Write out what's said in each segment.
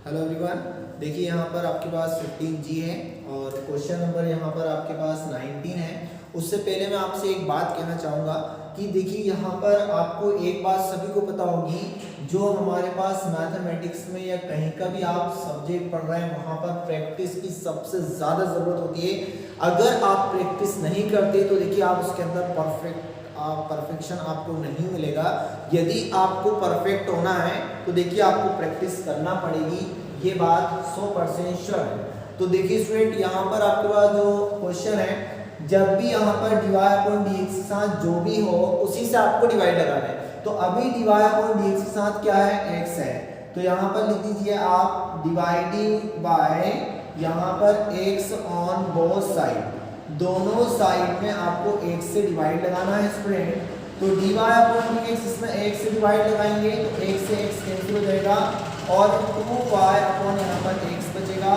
Hello everyone, देखिए यहाँ पर आपके पास 15G है और क्वेश्चन नंबर यहाँ पर आपके पास 19 है। उससे पहले मैं आपसे एक बात कहना चाहूँगा कि देखिए यहाँ पर आपको एक बात सभी को पता होगी, जो हमारे पास मैथमेटिक्स में या कहीं का भी आप सब्जेक्ट पढ़ रहे हैं वहाँ पर प्रैक्टिस की सबसे ज़्यादा ज़रूरत होती है। अगर आप प्रैक्टिस नहीं करते तो देखिए आप उसके अंदर परफेक्शन आपको नहीं मिलेगा। यदि आपको परफेक्ट होना है तो देखिए आपको प्रैक्टिस करना पड़ेगी, ये बात 100% श्योर है। तो देखिए स्टूडेंट, यहाँ पर आपके पास जो क्वेश्चन है, जब भी यहाँ पर डिवाइड अपॉन डीएक्स के साथ जो भी हो उसी से आपको डिवाइड लगाना है। तो अभी डिवाइड अपॉन डीएक्स के साथ क्या है, एक्स है, तो यहाँ पर लिख दीजिए आप डिवाइडिंग बाय यहाँ पर एक्स ऑन बोथ साइड, दोनों साइड में आपको x से डिवाइड लगाना है स्टूडेंट। तो dy अपॉन dx, इसमें x से डिवाइड लगाएंगे तो x से x कैंसिल हो जाएगा और 2y अपॉन यहाँ पर x बचेगा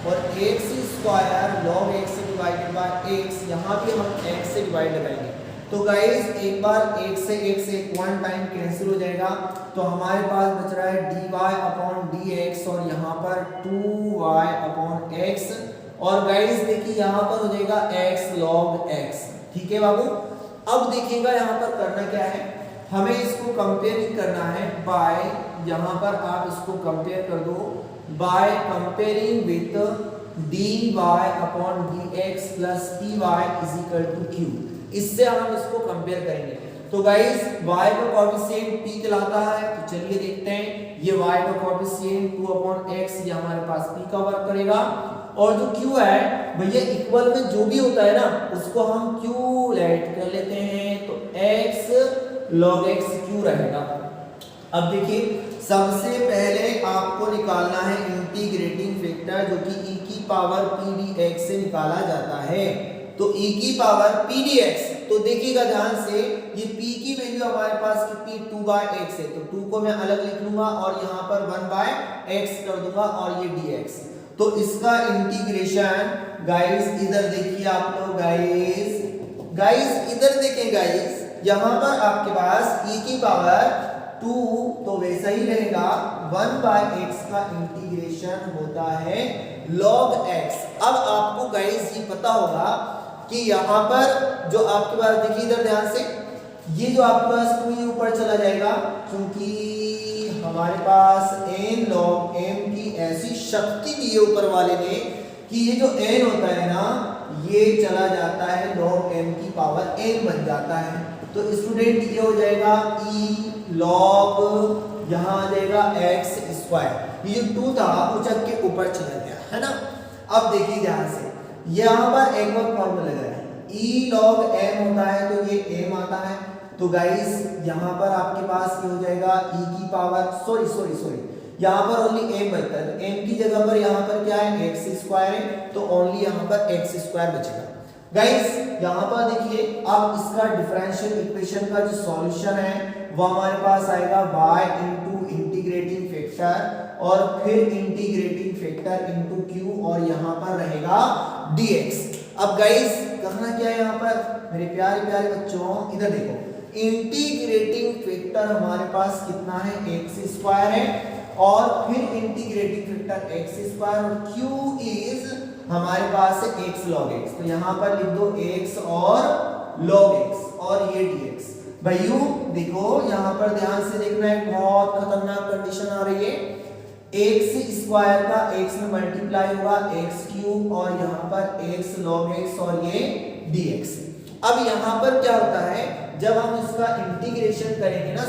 और x स्क्वायर log x से डिवाइडेड बाय x, यहाँ भी हम x से डिवाइड लगाएंगे। तो गाइस एक बार x से x एक वन टाइम कैंसिल हो जाएगा, तो हमारे पास बच रहा है dy अपॉन dx और यहाँ पर 2y अपॉन x। और गाइस देखिए यहाँ पर हो जाएगा x log x, ठीक है बाबू। अब देखिएगा यहाँ पर करना क्या है, हमें इसको कंपेयरिंग करना है बाय, यहाँ पर आप इसको कंपेयर कर दो by comparing with dy upon dx plus py is equal to q। इससे हम इसको कंपेयर करेंगे। तो गाइस y का कोएफिशिएंट p कहलाता है, तो चलिए देखते हैं। ये y का कोएफिशिएंट 2 अपॉन x, ये हमारे पास p का वर्क करेगा और जो q है भैया इक्वल में जो भी होता है ना उसको हम q लेट कर लेते हैं, तो x log x q रहेगा। अब देखिए सबसे पहले आपको निकालना है इंटीग्रेटिंग फैक्टर, जो कि e की पावर p dx से निकाला जाता है। तो e की पावर p dx, तो देखिएगा ध्यान से, ये p की वैल्यू हमारे पास कितनी 2/x है, तो 2 को मैं अलग लिख लूंगा और यहाँ पर 1/x कर दूंगा और ये dx। तो इसका इंटीग्रेशन गाइस इधर देखिए आप लोग, गाइस इधर देखें गाइस, यहाँ पर आपके पास e की पावर 2 तो वैसा ही रहेगा, 1/x का इंटीग्रेशन होता है log x। अब आपको गाइस ये पता होगा कि यहाँ पर जो आपके पास देखिए इधर ध्यान से, ये जो आपके पास 2 ये ऊपर चला जाएगा, क्योंकि हमारे पास n log m की ऐसी शक्ति दी है ऊपर वाले ने कि ये जो n होता है ना ये चला जाता है log m की पावर n बन जाता है। तो स्टूडेंट ये हो जाएगा e log, यहाँ आ जाएगा x स्क्वायर, ये जो 2 था वो चल के ऊपर चला गया है ना। अब देखिए ध्यान से, यहाँ पर एक और फॉर्मूला लगा है, e log m होता है तो ये m आता है। तो गाइस यहाँ पर आपके पास ये हो जाएगा e की पावर सॉरी यहाँ पर ओनली m बचता है, तो m की जगह पर यहाँ पर क्या है x स्क्वायर है, तो ओनली यहाँ पर x स्क्वायर बचेगा। गाइस यहाँ पर देखिए, अब इसका डिफरेंशियल इक्वेशन का जो सॉल्यूशन है वो हमारे पास आएगा y इंटू इंटीग्रेटिंग फैक्टर और फिर इंटीग्रेटिंग फैक्टर इंटू q और यहाँ पर रहेगा dx। अब गाइस करना क्या है यहाँ पर मेरे प्यारे प्यारे बच्चों, इधर देखो, इंटीग्रेटिंग फैक्टर हमारे पास कितना है, x स्क्वायर है और फिर इंटीग्रेटिंग फैक्टर x स्क्वायर और q इज हमारे पास है x log x। तो यहाँ पर लिख दो x और log x और ये dx। भाइयों देखो यहाँ पर ध्यान से देखना है, बहुत खतरनाक कंडीशन आ रही है, x स्क्वायर का x में मल्टीप्लाई होगा x क्यूब और यहाँ पर x log x और ये dx। अब यहाँ पर क्या होता है, जब हम इसका इंटीग्रेशन करेंगे ना,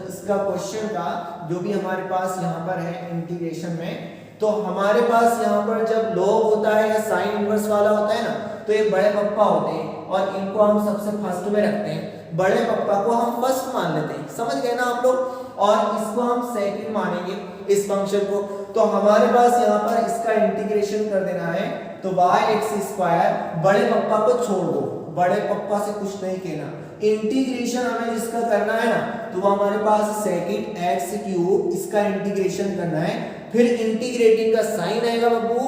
इसका क्वेश्चन का जो भी हमारे पास यहाँ पर है इंटीग्रेशन में, तो हमारे पास यहाँ पर जब log होता है या साइन इनवर्स वाला होता है ना, तो ये बड़े पप्पा होते हैं और इनको हम सबसे फर्स्ट में रखते हैं, बड़े पप्पा को हम फर्स्ट मान लेते हैं, समझ गए ना आप लोग, और इसको हम सेकंड मानेंगे इस फंक्शन को। तो हमारे पास यहाँ पर इसका इंटीग्रेशन कर देना है, तो x स्क्वायर, बड़े पप्पा को छोड़ दो, बड़े पप्पा से कुछ नहीं कहना, इंटीग्रेशन हमें जिसका करना है ना तो वो हमारे पास सेकंड x क्यूब, इसका इंटीग्रेशन करना है, फिर इंटीग्रेटिंग का साइन आएगा बब्बू,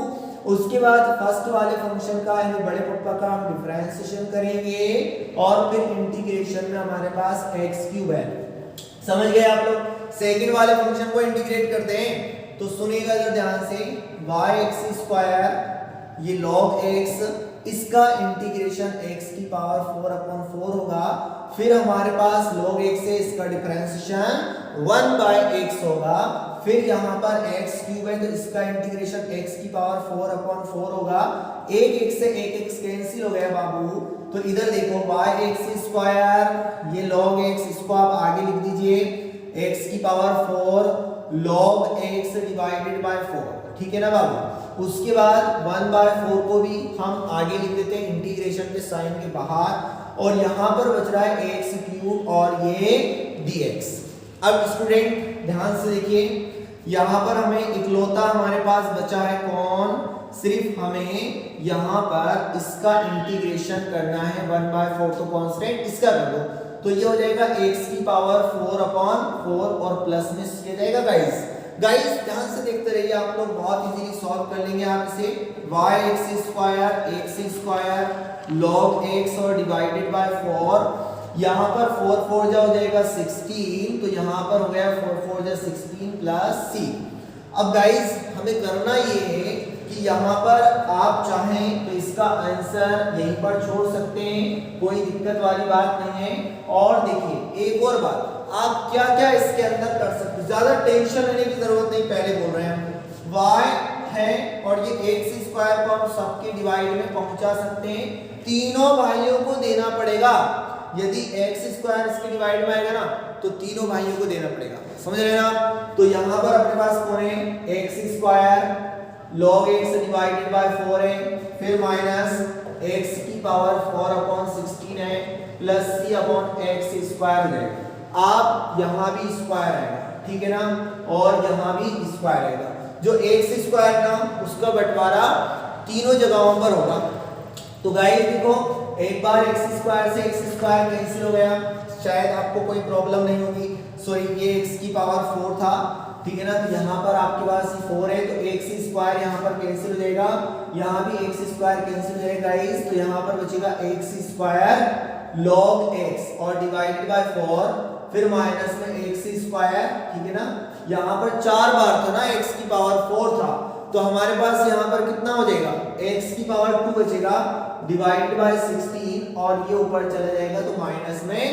उसके बाद फर्स्ट वाले फंक्शन का यानी बड़े पप्पा का हम डिफरेंशिएशन करेंगे और फिर इंटीग्रेशन में हमारे पास x क्यूब है। समझ गए आप लोग, सेकंड वाले फंक्शन को इंटीग्रेट करते हैं तो सुनिएगा जरा ध्यान से, वाई एक्स स्क्वायर ये log x, इसका इंटीग्रेशन x की पावर 4/4 होगा, फिर हमारे पास log x है, इसका डिफरेंशिएशन 1/x होगा, फिर यहाँ पर x क्यूब है तो इसका इंटीग्रेशन x की पावर 4/4 होगा, एक x से एक x कैंसिल हो गया बाबू, तो इधर देखो वाई एक्स स्क्वायर ये log x, इसको आप आगे लिख दीजिए x की power 4 log x divided by 4, ठीक है ना बाबू। उसके बाद 1/4 को भी हम आगे लिख देते हैं इंटीग्रेशन के साइन के बाहर, और यहाँ पर बच रहा है x क्यूब और ये dx। अब स्टूडेंट ध्यान से देखिए, यहाँ पर हमें इकलौता हमारे पास बचा है कौन, सिर्फ हमें यहाँ पर इसका इंटीग्रेशन करना है 1/4, तो कांस्टेंट इसका कर दो, तो ये हो जाएगा x की पावर 4/4 और प्लस में ये जाएगा गाइस। गाइस ध्यान से देखते रहिए, आप लोग बहुत इजीली सॉल्व कर लेंगे आप इसे। Y x square log x और डिवाइडेड बाय 4, यहाँ पर 4 4 जा हो जाएगा 16, तो यहाँ पर हो गया 4 4 जा 16 प्लस c। अब गाइस हमें करना ये है कि यहाँ पर आप चाहें तो इसका आंसर यहीं पर छोड़ सकते हैं, कोई दिक्कत वाली बात नहीं है। और देखिए एक और बात, आप क्या क्या इसके अंदर कर सकते हैं, ज्यादा टेंशन लेने की जरूरत नहीं, पहले बोल रहे हैं y है और ये एक्स स्क्वायर को हम सबके डिवाइड में पहुंचा सकते हैं, तीनों भाइयों को देना पड़ेगा। यदि एक्स स्क्वायर इसके डिवाइड में आएगा ना तो तीनों भाइयों को देना पड़ेगा, समझ रहे हैं ना। तो यहाँ पर अपने पास कौन है, x square log x divided by 4 है, फिर माइनस x की पावर 4/16 है, प्लस c/x स्क्वायर है। आप यहाँ भी स्क्वायर आएगा, ठीक है ना, और यहाँ भी स्क्वायर आएगा। जो x स्क्वायर ना उसका बंटवारा तीनों जगहों पर होगा। तो गाइस देखो, एक बार x स्क्वायर से x स्क्वायर कैंसिल हो गया, शायद आपको कोई प्रॉब्लम नहीं होगी। सॉरी ये x की पावर 4 था, ठीक है ना, तो यहाँ पर आपके पास 4 है तो x स्क्वायर यहाँ पर कैंसिल हो जाएगा, यहाँ भी x स्क्वायर कैंसिल हो जाएगा गाइस, तो यहाँ पर बचेगा x स्क्वायर log x और डिवाइडेड बाय 4, फिर माइनस में x स्क्वायर, ठीक है ना, यहाँ पर 4 बार था ना, x की पावर 4 था, तो हमारे पास यहाँ पर कितना हो जाएगा, x की पावर 2 बचेगा डिवाइडेड बाय 16, और ये ऊपर चला जाएगा तो माइनस में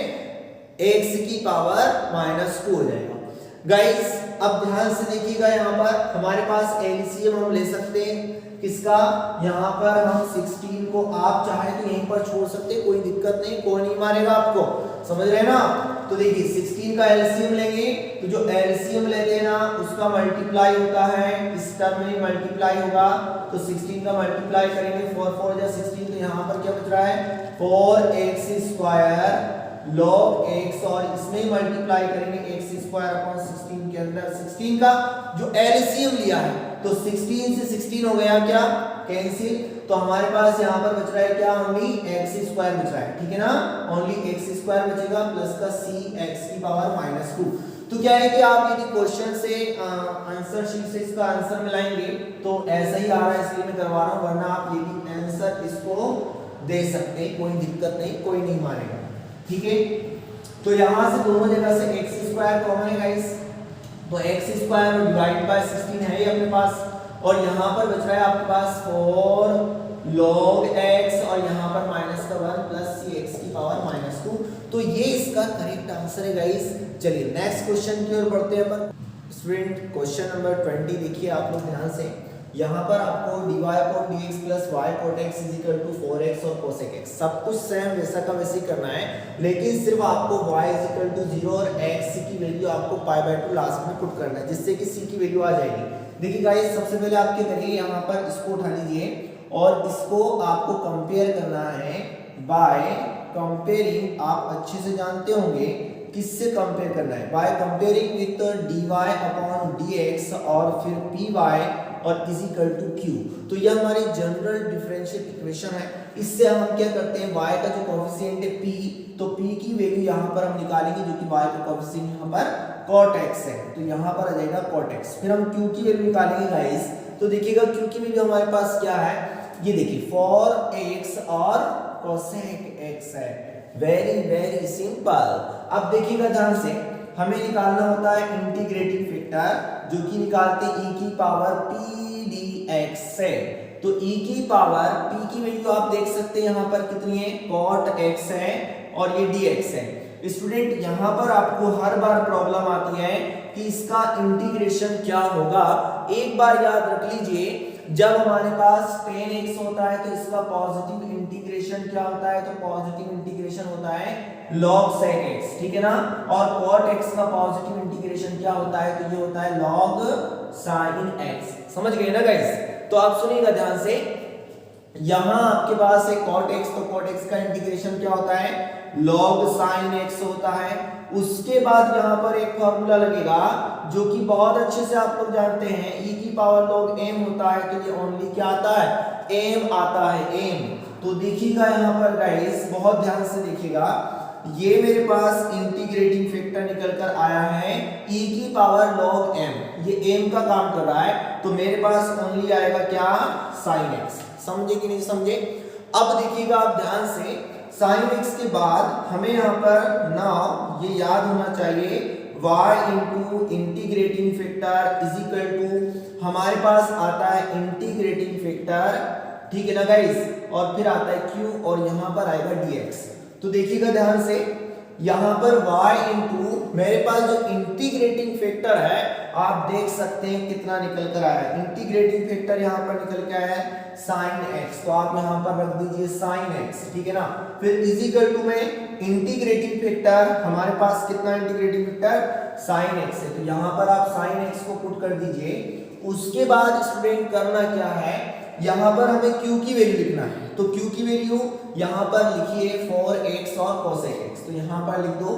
x की पावर -2 हो जाएगा। गाइस अब ध्यान से देखिएगा, यहाँ पर हमारे पास एलसीएम हम ले सकते हैं किसका, यहाँ पर हम 16 को आप चाहे तो यहीं पर छोड़ सकते हैं, कोई दिक्कत नहीं, कोई नहीं मारेगा आपको, समझ रहे हैं ना। तो देखिए 16 का एलसीएम लेंगे तो जो एलसीएम लेते हैं ना उसका मल्टीप्लाई होता है, इस टर्म में मल्टीप्लाई होगा, तो 16 का मल्टीप्लाई करेंगे 4 4 जा 16, तो यहाँ पर क्या बच रहा है 4x स्क्वायर log x, और इसमें मल्टीप्लाई करेंगे x स्क्वायर अपॉन 16 के अंदर 16 का जो एलसीएम लिया है, तो 16 से 16 हो गया क्या कैंसिल, तो हमारे पास यहाँ पर बच रहा है क्या, ओनली x स्क्वायर बच रहा है, ठीक है ना, ओनली x स्क्वायर बचेगा प्लस का c x की पावर -2। तो क्या है कि आप यदि क्वेश्चन से आंसर शीट से इसका आंसर मिलाएंगे तो ऐसा ही आ रहा है, इसलिए मैं करवा रहा हूँ, वरना आप ये भी आंसर इसको दे सकते हैं, कोई दिक्कत नहीं, कोई नहीं मानेगा, ठीक है। तो यहाँ से दोनों जगह से x स्क्वायर कॉमन है गाइस, तो x स्क्वायर डिवाइड बाय 16 है ये अपने पास, और यहाँ पर बच रहा है आपके पास 4 log x और यहाँ पर माइनस का 1 प्लस c x की पावर -2, तो ये इसका करेक्ट आंसर है गाइस। चलिए नेक्स्ट क्वेश्चन की ओर बढ़ते हैं अपन। स्टूडेंट क्वेश्चन नंबर 20 देखिए आप लोग ध्यान से, यहाँ पर आपको dy upon dx plus y cot x is equal to 4x और cosec x, सब कुछ सेम वैसा का वैसे करना है, लेकिन सिर्फ आपको y इज इक्वल टू 0 और x की वैल्यू आपको π/2 लास्ट में पुट करना है, जिससे कि c की वैल्यू आ जाएगी। देखिए गाइस सबसे पहले आप क्या करिए, यहाँ पर इसको उठा लीजिए और इसको आपको कंपेयर करना है बाय कंपेयरिंग, आप अच्छे से जानते होंगे किससे कंपेयर करना है, by comparing with dy upon dx और फिर py और इज इक्वल टू q। तो यह हमारी जनरल डिफरेंशियल इक्वेशन है। इससे हम क्या करते हैं, y का जो कोएफिशिएंट है p, तो p की वैल्यू यहाँ पर हम निकालेंगे जो कि y का कोएफिशिएंट यहाँ पर cot x है, तो यहाँ पर आ जाएगा cot x। फिर हम q की वैल्यू निकालेंगे गाइस, तो देखिएगा q की वैल्यू हमारे पास क्या है, ये देखिए 4x और cosec x है, वेरी वेरी सिंपल। अब देखिएगा ध्यान से, हमें निकालना होता है इंटीग्रेटिंग फैक्टर, जो कि निकालते e की पावर p dx से। तो e की पावर p की वैल्यू आप देख सकते हैं यहाँ पर कितनी है, cot x है और ये dx है। स्टूडेंट यहाँ पर आपको हर बार प्रॉब्लम आती है कि इसका इंटीग्रेशन क्या होगा। एक बार याद रख लीजिए, जब हमारे पास tan x होता है तो इसका पॉजिटिव इंटीग्रेशन क्या होता है, तो पॉजिटिव इंटीग्रेशन होता है log sec x, ठीक है ना। और cot x का पॉजिटिव इंटीग्रेशन क्या होता है, तो ये होता है log sin x। समझ गए ना गाइस। तो आप सुनिएगा ध्यान से, यहां आपके पास है cot x, तो cot x का इंटीग्रेशन क्या होता है, log sin x होता है। उसके बाद यहाँ पर एक फॉर्मूला लगेगा जो कि बहुत अच्छे से आप लोग जानते हैं, e की पावर log m होता है, तो ये ओनली क्या आता है, m आता है, m। तो देखिएगा यहाँ पर गाइस, बहुत ध्यान से देखिएगा, ये मेरे पास इंटीग्रेटिंग फैक्टर निकल कर आया है e की पावर log m, ये m का काम कर रहा है, तो मेरे पास ओनली आएगा क्या, sin x। समझे कि नहीं समझे। अब देखिएगा आप ध्यान से, sin x के बाद हमें यहाँ पर नाउ ये याद होना चाहिए, y into integrating factor is equal to हमारे पास आता है इंटीग्रेटिंग फैक्टर, ठीक है ना गाइस, और फिर आता है q और यहाँ पर आएगा dx। तो देखिएगा ध्यान से, यहाँ पर y इंटू मेरे पास जो इंटीग्रेटिंग फैक्टर है आप देख सकते हैं कितना निकल कर आया है। इंटीग्रेटिंग फैक्टर यहाँ पर निकल के आया है sin x, तो आप यहाँ पर रख दीजिए sin x, ठीक है ना। फिर इज इक्वल टू में इंटीग्रेटिंग फैक्टर, हमारे पास कितना इंटीग्रेटिंग फैक्टर, sin x है, तो यहाँ पर आप sin x को पुट कर दीजिए। उसके बाद स्टूडेंट करना क्या है, यहाँ पर हमें q की वैल्यू लिखना है, तो q की वैल्यू यहाँ पर लिखिए 4x और cosec x, तो यहाँ पर लिख दो,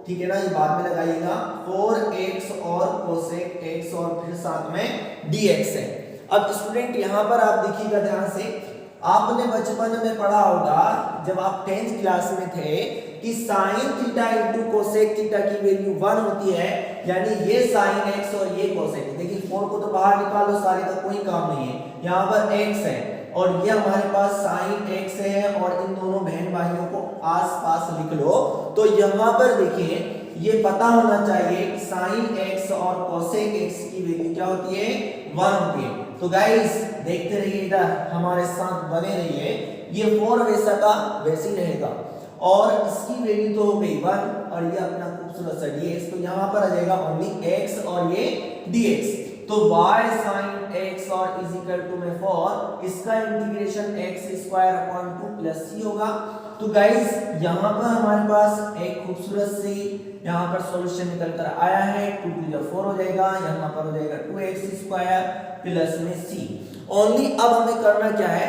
ठीक है ना, ये बाद में लगाइएगा 4x और cosec x और फिर साथ में dx है। अब स्टूडेंट यहाँ पर आप देखिएगा ध्यान से, आपने बचपन में पढ़ा होगा जब आप 10th क्लास में थे कि sin theta into cosec theta की वैल्यू 1 होती है, यानी ये sin x और ये cosec। देखिए 4 को तो बाहर निकालो, सारे का कोई काम नहीं है, यहाँ पर x है और ये हमारे पास sin x है, और इन दोनों बहन भाइयों को आस-पास लिख लो। तो यहाँ पर देखिए ये पता होना चाहिए कि sin x और cosec x की वैल्यू क्या होती है, 1 होती है। तो गाइस देखते रहिए, इधर हमारे साथ बने रहिए, ये 4 वैसा का वैसे ही रहेगा, और इसकी वैल्यू तो हो गई 1 और ये अपना खूबसूरत सा dx, तो यहाँ पर आ जाएगा ओनली x और ये dx। तो y sin x और इज इक्वल टू में 4, इसका integration x square upon 2 plus c होगा। तो गाइस यहाँ पर हमारे पास एक खूबसूरत सी यहाँ पर सॉल्यूशन निकल कर आया है, 2 टू 4 हो जाएगा, यहाँ पर हो जाएगा 2x स्क्वायर प्लस में c। ओनली अब हमें करना क्या है,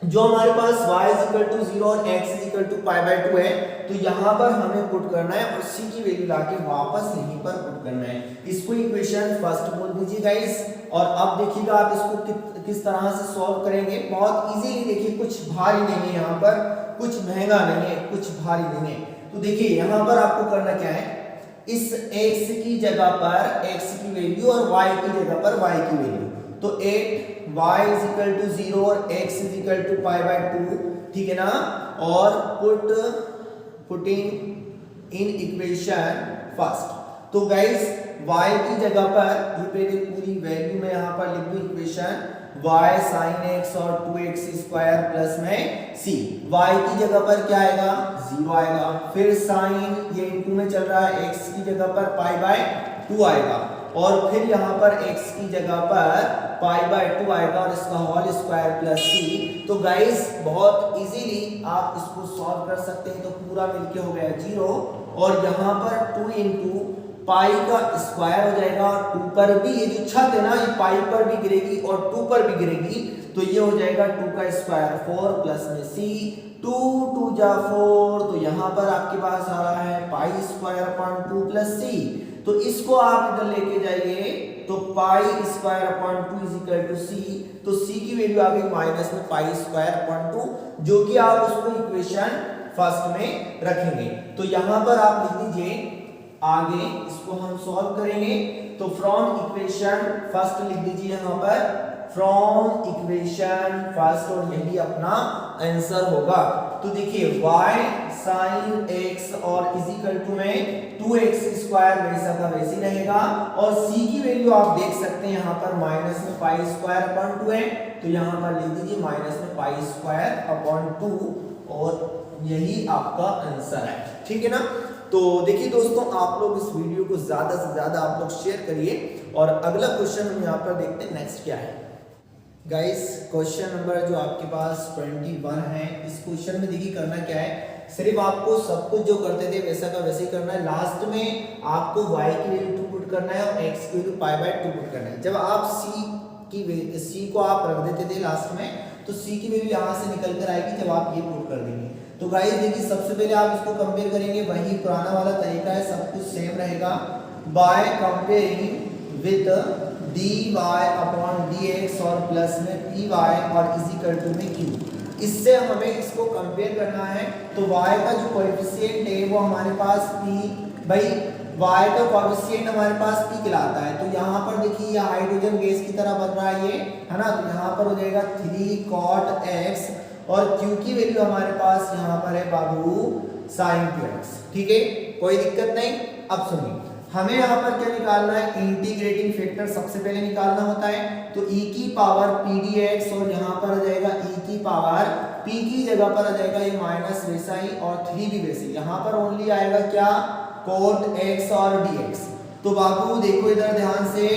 जो हमारे पास y इज इक्वल टू 0 और x is equal to pi by 2 है, तो यहाँ पर हमें पुट करना है और c की वैल्यू लाके वापस यहीं पर पुट करना है। इसको इक्वेशन फर्स्ट बोल दीजिए गाइस, और अब देखिएगा आप इसको किस तरह से सॉल्व करेंगे। बहुत इजीली, देखिए कुछ भारी नहीं है यहाँ पर, कुछ महंगा नहीं है, कुछ भारी नहीं है। तो देखिए यहाँ पर आपको करना क्या है, इस x की जगह पर x की वैल्यू और y की जगह पर y की वैल्यू, तो 8y इज इक्वल टू 0 और x is equal to pi by 2, ठीक है ना, और पुटिंग इन इक्वेशन फर्स्ट। तो गाइस y की जगह पर ये पहले पूरी वैल्यू में यहाँ पर लिख दूं, इक्वेशन y sin x और 2x स्क्वायर प्लस में c। y की जगह पर क्या आएगा, 0 आएगा, फिर sin ये इनटू में चल रहा है, x की जगह पर पाई बाय 2 आएगा, और फिर यहाँ पर x की जगह पर पाई बाय 2 आएगा और इसका होल स्क्वायर प्लस c। तो गाइस बहुत इजीली आप इसको सॉल्व कर सकते हैं। तो पूरा मिलके हो गया 0, और यहाँ पर 2 इंटू पाई का स्क्वायर हो जाएगा, और 2 पर भी ये जो छत है ना, ये पाई पर भी गिरेगी और 2 पर भी गिरेगी, तो ये हो जाएगा 2 का स्क्वायर 4 प्लस में c, 2 2 जा 4, तो यहाँ पर आपके पास आ रहा है pi square upon 2 plus c। तो इसको आप इधर लेके जाइए, तो pi square upon 2 is equal to c, तो c की वैल्यू आ गई माइनस में पाई स्क्वायर अपॉन 2, जो कि आप उसको इक्वेशन फर्स्ट में रखेंगे। तो यहाँ पर आप लिख दीजिए, आगे इसको हम सॉल्व करेंगे। तो तो फ्रॉम इक्वेशन फर्स्ट लिख दीजिए यहाँ पर, फ्रॉम इक्वेशन फर्स्ट, और यही अपना आंसर होगा। तो देखिए y sin x और इज इक्वल टू में 2x स्क्वायर वैसा का वैसी रहेगा, और c की वैल्यू आप देख सकते हैं यहाँ पर माइनस में पाई स्क्वायर अपॉन 2 है, तो यहाँ पर लिख दीजिए माइनस में पाई स्क्वायर अपॉन 2, और यही आपका आंसर है। ठीक है ना। तो देखिए दोस्तों, आप लोग इस वीडियो को ज्यादा से ज्यादा आप लोग शेयर करिए, और अगला क्वेश्चन हम यहाँ पर देखते हैं नेक्स्ट क्या है। गाइस क्वेश्चन नंबर जो आपके पास 21 है, इस क्वेश्चन में देखिए करना क्या है, सिर्फ आपको सब कुछ जो करते थे वैसा का वैसे ही करना है। लास्ट में आपको y की वैल्यू 2 पुट करना है और x की वैल्यू π/2 पुट करना है। जब आप c को आप रख देते थे लास्ट में, तो c की वैल्यू यहाँ से निकल कर आएगी जब आप ये पुट कर देंगे। तो गाइस देखिए, सबसे पहले आप इसको कंपेयर करेंगे, वही पुराना वाला तरीका है, सब कुछ सेम रहेगा। By comparing with dy upon dx और प्लस में py और इज इक्वल टू में q, इससे हमें इसको कंपेयर करना है। तो y का जो कोएफिशिएंट है वो हमारे पास p, भाई y का कोएफिशिएंट हमारे पास p कहलाता है। तो यहाँ पर देखिए ये हाइड्रोजन गैस की तरह बन रहा है ये, है ना। तो यहाँ पर हो जाएगा 3 cot x, और q की वैल्यू हमारे पास यहाँ पर है बाबू sin 2x। ठीक है, कोई दिक्कत नहीं। अब सुनिए, हमें यहाँ पर क्या निकालना है, इंटीग्रेटिंग फैक्टर सबसे पहले निकालना होता है। तो e की पावर p dx, और यहाँ पर आ जाएगा e की पावर p की जगह पर आ जाएगा ये माइनस वैसा ही, और 3 भी वैसे। यहाँ पर ओनली आएगा क्या, cot x और dx। तो बाबू देखो इधर ध्यान से,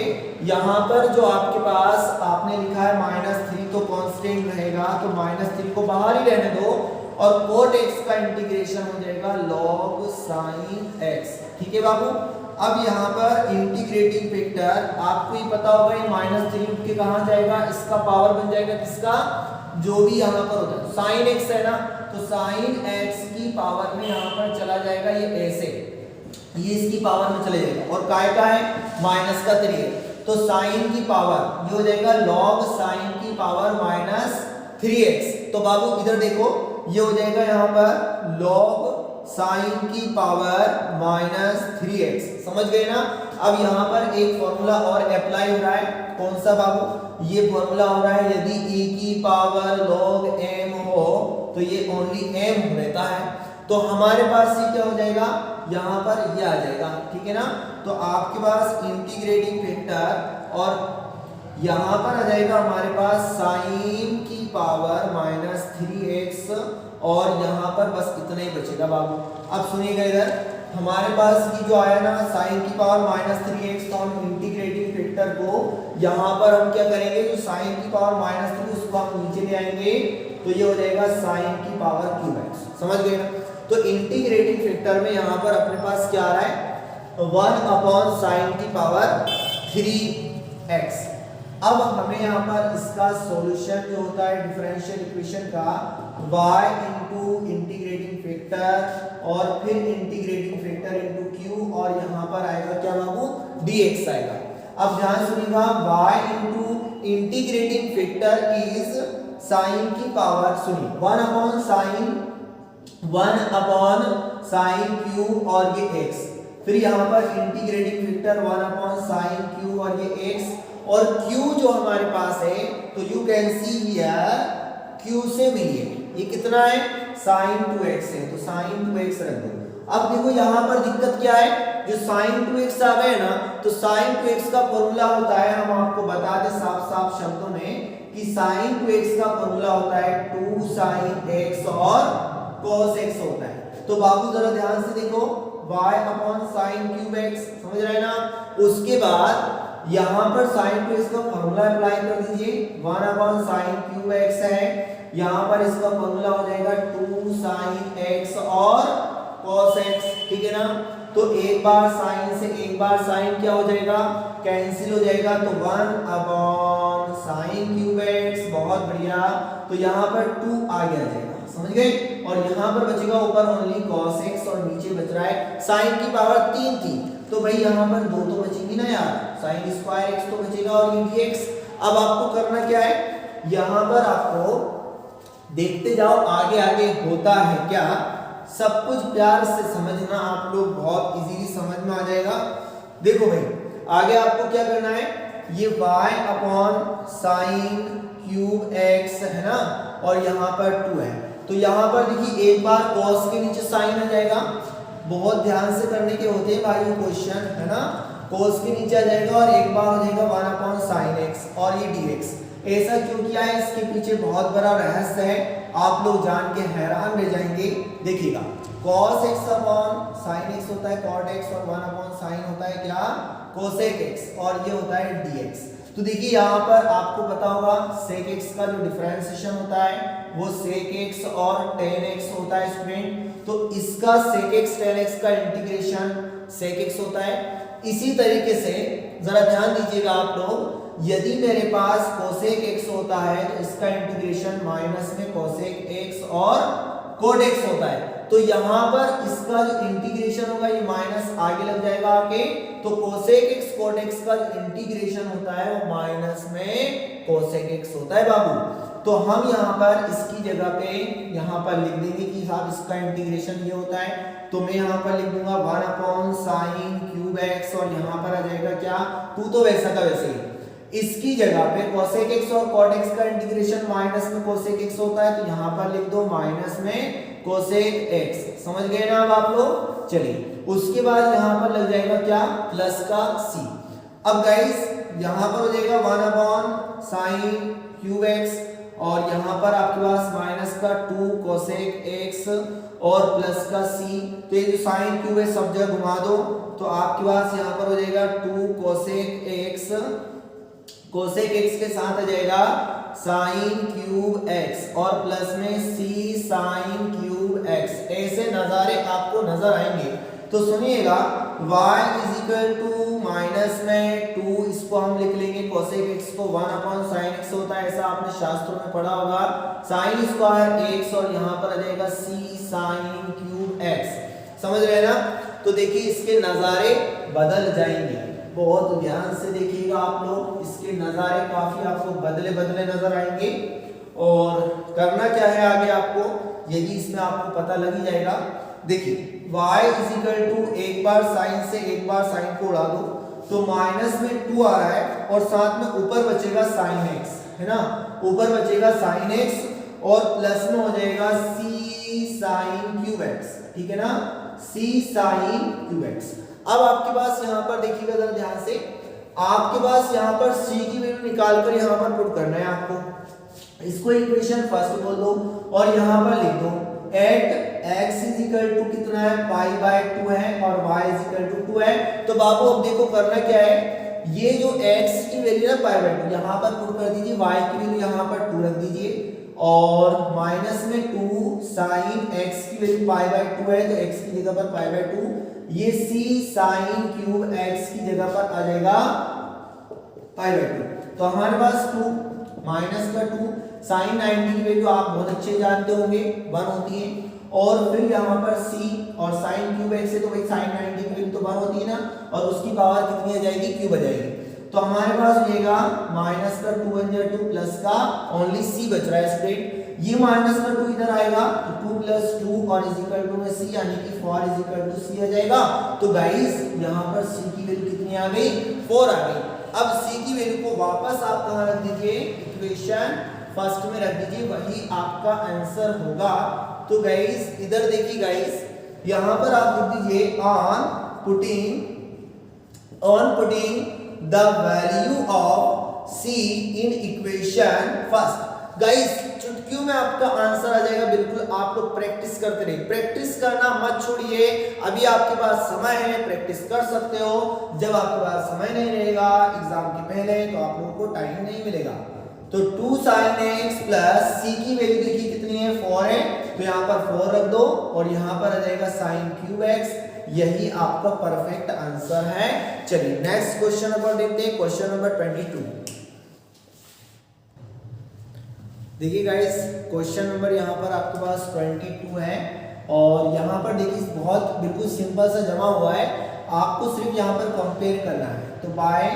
यहाँ पर जो आपके पास आपने लिखा है -3, तो कांस्टेंट रहेगा, तो -3 को बाहर ही रहने दो, और cot x का इंटीग्रेशन हो जाएगा log sin x। ठीक है बाबू। अब यहाँ पर इंटीग्रेटिंग फैक्टर आपको ही पता होगा, ये -3 उठ के कहाँ जाएगा, इसका पावर बन जाएगा किसका, जो भी यहाँ पर होता है sin x है ना, तो sin x की पावर में यहाँ पर चला जाएगा ये ऐसे, ये इसकी पावर में चले जाएगा, और काय का है -3 है, तो sin की पावर ये हो जाएगा log sin की पावर -3x। तो बाबू इधर देखो, ये हो जाएगा यहाँ पर log sin की पावर -3x, समझ गए ना। अब यहाँ पर एक फॉर्मूला और अप्लाई हो रहा है, कौन सा बाबू, ये फॉर्मूला हो रहा है, यदि e की पावर log m हो तो ये ओनली m रहता है। तो हमारे पास ये क्या हो जाएगा, यहाँ पर ये आ जाएगा। ठीक है ना। तो आपके पास इंटीग्रेटिंग फैक्टर, और यहाँ पर आ जाएगा हमारे पास sin की पावर -3x, और यहाँ पर बस इतना ही बचेगा बाबू। अब सुनिएगा इधर, हमारे पास ये जो आया ना sin की पावर -3x, तो हम इंटीग्रेटिंग फैक्टर को यहाँ पर हम क्या करेंगे, जो sin की पावर -3 उसको हम नीचे ले आएंगे, तो ये हो जाएगा sin की पावर क्यूब, समझ गए ना। तो इंटीग्रेटिंग फैक्टर में यहाँ पर अपने पास क्या आ रहा है, 1 sin की पावर 3x। अब हमें यहाँ पर इसका सॉल्यूशन जो होता है डिफरेंशियल इक्वेशन का, y इंटू इंटीग्रेटिंग फैक्टर और फिर इंटीग्रेटिंग फैक्टर इंटू q, और यहाँ पर आएगा क्या बाबू, dx आएगा। अब ध्यान सुनिएगा, y into integrating factor is sine की पावर, सुनिए 1 अपॉन साइन q और ये x, फिर यहाँ पर integrating factor 1 upon sine q और ये x, और q जो हमारे पास है, तो you can see here q से मिलिए, ये कितना है sin 2x है, तो sin 2x रख दो। अब देखो यहाँ पर दिक्कत क्या है, जो sin 2x आ गए ना, तो sin 2x का फॉर्मूला होता है, हम आपको बता दें साफ साफ शब्दों में कि sin 2x का फॉर्मूला होता है 2 sin x और cos x होता है। तो बाबू जरा ध्यान से देखो, y upon sin cube x, समझ रहे हैं ना। उसके बाद यहाँ पर sin 2x का फॉर्मूला अप्लाई कर दीजिए, 1 अपॉन sin क्यूब x है, यहाँ पर इसका फॉर्मूला हो जाएगा 2 sin x और cos x, ठीक है ना। तो एक बार sin से एक बार sin क्या हो जाएगा, कैंसिल हो जाएगा, तो 1 अपॉन sin क्यूब x, बहुत बढ़िया। तो यहाँ पर 2 आगे आ जाएगा, समझ गए, और यहाँ पर बचेगा ऊपर ओनली cos x और नीचे बच रहा है sin की पावर 3 थी, तो भाई यहाँ पर 2 तो बचेगी ना यार, sin स्क्वायर x तो बचेगा और ये dx। अब आपको करना क्या है, यहाँ पर आपको देखते जाओ आगे आगे होता है क्या, सब कुछ प्यार से समझना, आप लोग बहुत इजीली समझ में आ जाएगा। देखो भाई, आगे आपको क्या करना है, ये y upon sine cube x है ना, और यहाँ पर 2 है। तो यहाँ पर देखिए एक बार cos के नीचे साइन आ जाएगा, बहुत ध्यान से करने के होते हैं भाई क्वेश्चन है ना, cos के नीचे आ जाएगा और एक बार हो जाएगा 1 अपॉन साइन x और ये dx। ऐसा क्यों किया है, इसके पीछे बहुत बड़ा रहस्य है, आप लोग जान के हैरान रह जाएंगे। देखिएगा cos x upon sin x होता है cot x और 1 अपॉन sin होता है क्या, cosec x, और ये होता है dx। तो देखिए यहाँ पर आपको पता होगा sec x का जो डिफरेंशिएशन होता है वो sec x और tan x होता है स्टूडेंट। तो इसका sec x tan x का इंटीग्रेशन sec x होता है। इसी तरीके से जरा ध्यान दीजिएगा आप लोग, यदि मेरे पास cosec x होता है तो इसका इंटीग्रेशन माइनस में cosec x और cot x होता है। तो यहाँ पर इसका जो इंटीग्रेशन होगा ये माइनस आगे लग जाएगा आके, तो cosec x cot x का जो इंटीग्रेशन होता है वो माइनस में cosec x होता है बाबू। तो हम यहाँ पर इसकी जगह पे यहाँ पर लिख देंगे कि साहब इसका इंटीग्रेशन ये होता है, तो मैं यहाँ पर लिख दूंगा 1 अपॉन साइन क्यूब x और यहाँ पर आ जाएगा क्या 2, तो वैसा का वैसे ही। इसकी जगह पे cosec x और cot x का इंटीग्रेशन माइनस में cosec x होता है, तो यहाँ पर लिख दो माइनस में cosec x। समझ गए ना अब आप लोग, चलिए उसके बाद यहाँ पर लग जाएगा क्या प्लस का c। अब गाइस यहाँ पर हो जाएगा 1 अपॉन साइन क्यूब x और यहाँ पर आपके पास माइनस का 2 cosec x और प्लस का c। तो ये जो साइन क्यूब है सब जगह घुमा दो, तो आपके पास यहाँ पर हो जाएगा 2 cosec x, cosec x के साथ आ जाएगा साइन क्यूब x और प्लस में c साइन क्यूब x। ऐसे नजारे आपको नजर आएंगे। तो सुनिएगा y is equal to minus में 2, इसको हम लिख लेंगे cosec x को 1 अपॉन साइन x होता है, ऐसा आपने शास्त्रों में पढ़ा होगा, साइन स्क्वायर x और यहाँ पर आ जाएगा c साइन क्यूब x। समझ रहे ना। तो देखिए इसके नजारे बदल जाएंगे, बहुत ध्यान से देखिएगा आप लोग, इसके नजारे काफी आपको बदले बदले नजर आएंगे। और करना क्या है आगे आपको, यदि इसमें आपको पता लग ही जाएगा। देखिए y इज इक्वल टू एक बार साइन से एक बार साइन को उड़ा दो, तो माइनस में 2 आ रहा है और साथ में ऊपर बचेगा साइन x है ना, ऊपर बचेगा साइन x और प्लस में हो जाएगा c साइन क्यूब x, ठीक है ना, c साइन क्यूब x। अब आपके पास यहाँ पर देखिएगा जरा ध्यान से, आपके पास यहाँ पर c की वैल्यू निकाल कर यहाँ पर पुट करना है आपको। इसको इक्वेशन फर्स्ट बोल दो और यहाँ पर लिख दो at x is equal to कितना है पाई बाय 2 है और y इज इक्वल टू 2 है। तो बाबू अब देखो करना क्या है, ये जो x की वैल्यू है पाई बाय 2 यहाँ पर पुट कर दीजिए, y की वैल्यू यहाँ पर 2 रख दीजिए और माइनस में 2 साइन x की वैल्यू पाई बाय 2 है, तो x की जगह पर पाई बाय 2, ये c साइन क्यूब x की जगह पर आ जाएगा पाई बाय 2। तो हमारे पास 2 माइनस का 2 साइन 90 की वैल्यू आप बहुत अच्छे जानते होंगे 1 होती है, और फिर यहाँ पर c और साइन क्यूब x से, तो भाई साइन 90 की वैल्यू तो 1 होती है ना, और उसकी पावर कितनी आ जाएगी क्यूब आ जाएगी। तो हमारे पास हो जाएगा माइनस का 2 1 2 प्लस का ओनली c बच रहा है स्टूडेंट, ये माइनस का 2 इधर आएगा तो 2 प्लस 2 और इज इक्वल टू में c, यानी कि 4 इज इक्वल टू c आ जाएगा। तो गाइस यहाँ पर c की वैल्यू कितनी आ गई 4 आ गई। अब c की वैल्यू को वापस आप कहाँ रख दीजिए, इक्वेशन फर्स्ट में रख दीजिए, वही आपका आंसर होगा। तो गाइस इधर देखिए गाइस, यहाँ पर आप लिख दीजिए on putting the value of c in equation first. Guys चुटकियों में आपका आंसर आ जाएगा, बिल्कुल आप लोग प्रैक्टिस करते रहिए, प्रैक्टिस करना मत छोड़िए। अभी आपके पास समय है, प्रैक्टिस कर सकते हो, जब आपके पास समय नहीं रहेगा एग्जाम के पहले तो आप लोगों को टाइम नहीं मिलेगा। तो 2 sin x प्लस c की वैल्यू देखिए कितनी है 4 है, तो यहाँ पर 4 रख दो और यहाँ पर आ जाएगा sin क्यूब x, यही आपका परफेक्ट आंसर है। चलिए नेक्स्ट क्वेश्चन नंबर देखते हैं, क्वेश्चन नंबर 22। देखिए गाइस क्वेश्चन नंबर यहाँ पर आपके पास 22 है और यहाँ पर देखिए बहुत बिल्कुल सिंपल सा जमा हुआ है, आपको सिर्फ यहाँ पर कंपेयर करना है। तो बाय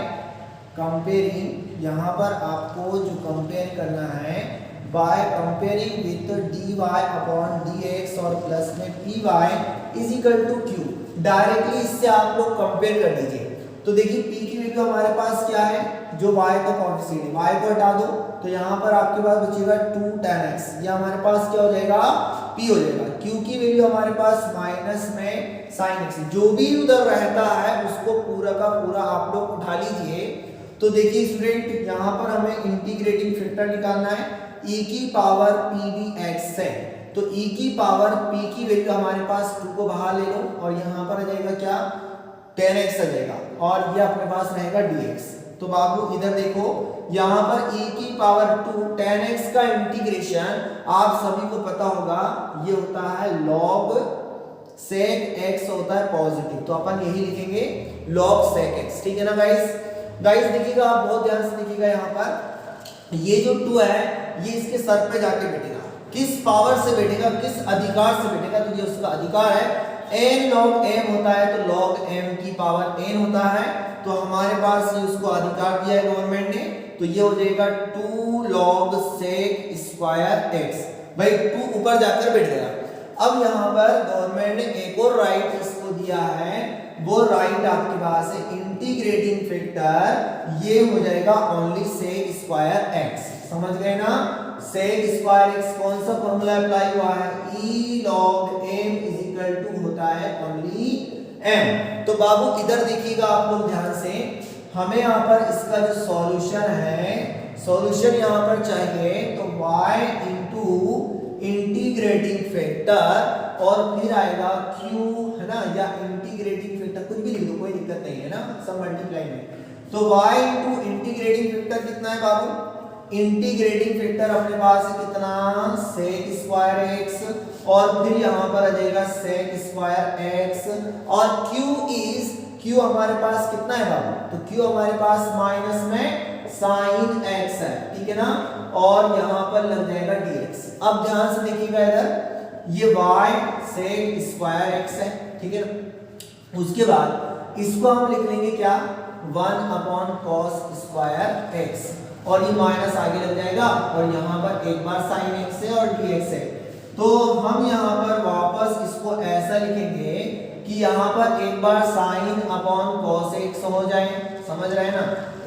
कंपेयरिंग, यहाँ पर आपको जो कंपेयर करना है by comparing with dy upon dx और प्लस में py is equal to q, directly इससे आप लोग कंपेयर कर दीजिए। तो देखिए p की वैल्यू हमारे पास क्या है, जो y का कोएफिशिएंट है, y को हटा दो तो यहाँ पर आपके पास बचेगा 2 tan x, ये हमारे पास क्या हो जाएगा, p हो जाएगा। q की वैल्यू हमारे पास माइनस में sin x, जो भी उधर रहता है उसको पूरा का पूरा आप लोग उठा लीजिए। तो देखिए स्टूडेंट, यहाँ पर हमें इंटीग्रेटिंग फैक्टर निकालना है, e की पावर p dx है, तो e की पावर p की वैल्यू हमारे पास 2 को बाहर ले लो और यहाँ पर आ जाएगा क्या, tan x आ जाएगा और ये अपने पास रहेगा dx। तो बाबू इधर देखो, यहाँ पर e की पावर 2 tan x का इंटीग्रेशन आप सभी को पता होगा, ये होता है log sec x होता है पॉजिटिव, तो अपन यही लिखेंगे log sec x, ठीक है ना गाइस। गाइस देखिएगा, आप बहुत ध्यान से देखिएगा, यहाँ पर ये जो 2 है ये इसके सर पे जाके बैठेगा, किस पावर से बैठेगा, किस अधिकार से बैठेगा, तो ये उसका अधिकार है, n log m होता है तो log m की पावर n होता है, तो हमारे पास ये उसको अधिकार दिया है गवर्नमेंट ने, तो ये हो जाएगा 2 log sec स्क्वायर x, भाई 2 ऊपर जाकर बैठ गया। अब यहाँ पर गवर्नमेंट ने एक और राइट इसको दिया है, वो राइट आपके पास है इंटीग्रेटिंग फैक्टर, ये हो जाएगा ओनली sec स्क्वायर x, समझ गए ना। sec स्क्वायर x कौन सा फॉर्मूला अप्लाई हुआ है, e log m is equal to होता है ओनली m। तो बाबू इधर देखिएगा आप लोग ध्यान से, हमें यहाँ पर इसका जो सॉल्यूशन है, सॉल्यूशन यहाँ पर चाहिए तो y इंटू इंटीग्रेटिंग फैक्टर और फिर आएगा q, है ना, या इंटीग्रेटिंग फैक्टर कुछ भी लिख दो, कोई दिक्कत नहीं है ना, सब मल्टीप्लाई में। तो y इंटू इंटीग्रेटिंग फैक्टर कितना है बाबू, इंटीग्रेटिंग फैक्टर अपने पास है कितना, sec स्क्वायर x और फिर यहाँ पर आ जाएगा sec स्क्वायर x और q हमारे पास कितना है बाबू, तो q हमारे पास माइनस में sin x है, ठीक है ना, और यहाँ पर लग जाएगा dx। अब ध्यान से देखिएगा इधर, ये y sec स्क्वायर x है, ठीक है ना, उसके बाद इसको हम लिख लेंगे क्या, 1 अपॉन cos स्क्वायर x और ये माइनस आगे लग जाएगा और यहाँ पर एक बार sin x है और dx है, तो हम यहाँ पर वापस इसको ऐसा लिखेंगे कि यहाँ पर एक बार sin अपॉन cos x हो जाए, समझ रहे हैं ना,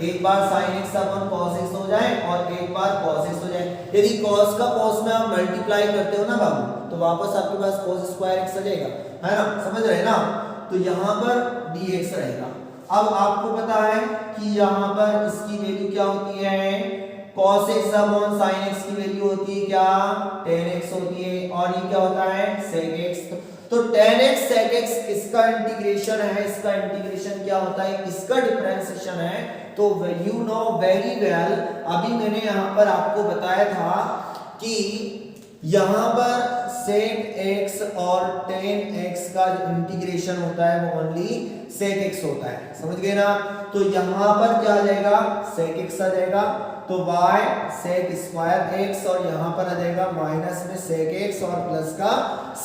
एक बार sin x upon cos x हो जाए और एक बार cos x हो जाए। यदि cos का cos में आप मल्टीप्लाई करते हो ना बाबू, तो वापस आपके पास cos स्क्वायर x आ जाएगा, है ना, समझ रहे हैं ना, तो यहाँ पर dx रहेगा। अब आपको पता है कि यहाँ पर इसकी वैल्यू क्या होती है, cos x upon sin x की वैल्यू होती है क्या, tan x होती है और ये क्या होता है sec x। तो tan x sec x किसका इंटीग्रेशन है, इसका इंटीग्रेशन क्या होता है, किसका डिफरेंशिएशन है, तो यू नो वेरी वेल, अभी मैंने यहाँ पर आपको बताया था कि यहाँ पर sec x और tan x का जो इंटीग्रेशन होता है वो ओनली sec x होता है, समझ गए ना। तो यहाँ पर क्या आ जाएगा, sec x आ जाएगा, तो y sec स्क्वायर x और यहाँ पर आ जाएगा माइनस में sec x और प्लस का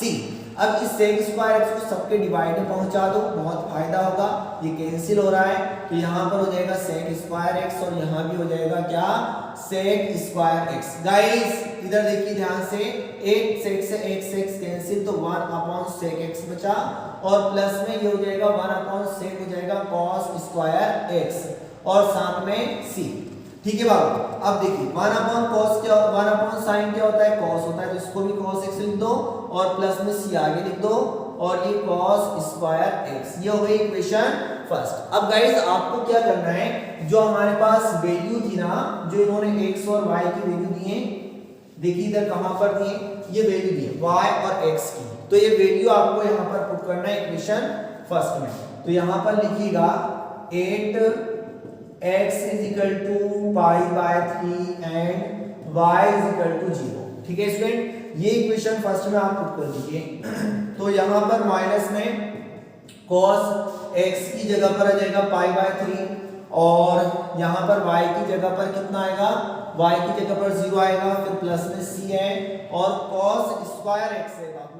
c। अब इस sec स्क्वायर x को सबके डिवाइड में पहुंचा दो, बहुत फायदा होगा, ये कैंसिल हो रहा है, तो यहाँ पर हो जाएगा sec स्क्वायर x और यहाँ भी हो जाएगा क्या, sec स्क्वायर x। गाइस इधर देखिए ध्यान से, एक sec से एक sec कैंसिल, तो 1 अपॉन sec x बचा और प्लस में ये हो जाएगा 1 अपॉन sec हो जाएगा cos स्क्वायर x और साथ में c, ठीक है बाबू। अब देखिए 1 अपॉन cos क्या, 1 अपॉन sin क्या होता है, cos होता है, तो इसको भी cos x लिख दो और प्लस में c आगे लिख दो और ये cos स्क्वायर x, ये हो गई इक्वेशन फर्स्ट। अब गाइस आपको क्या करना है, जो हमारे पास वैल्यू थी ना, जो इन्होंने x और y की वैल्यू दी है, देखिए इधर कहां पर दिए, ये वैल्यू दी है y और x की, तो ये वैल्यू आपको यहां पर पुट करना है इक्वेशन फर्स्ट में। तो यहां पर लिखिएगा 8x is equal to pi by 3 and y is equal to 0, ठीक है स्टूडेंट, ये इक्वेशन फर्स्ट में आप पुट कर दीजिए। तो यहां पर माइनस में cos x की जगह पर आ जाएगा पाई बाय 3 और यहाँ पर y की जगह पर कितना आएगा, y की जगह पर 0 आएगा, फिर प्लस में c है और cos स्क्वायर x है बाबू।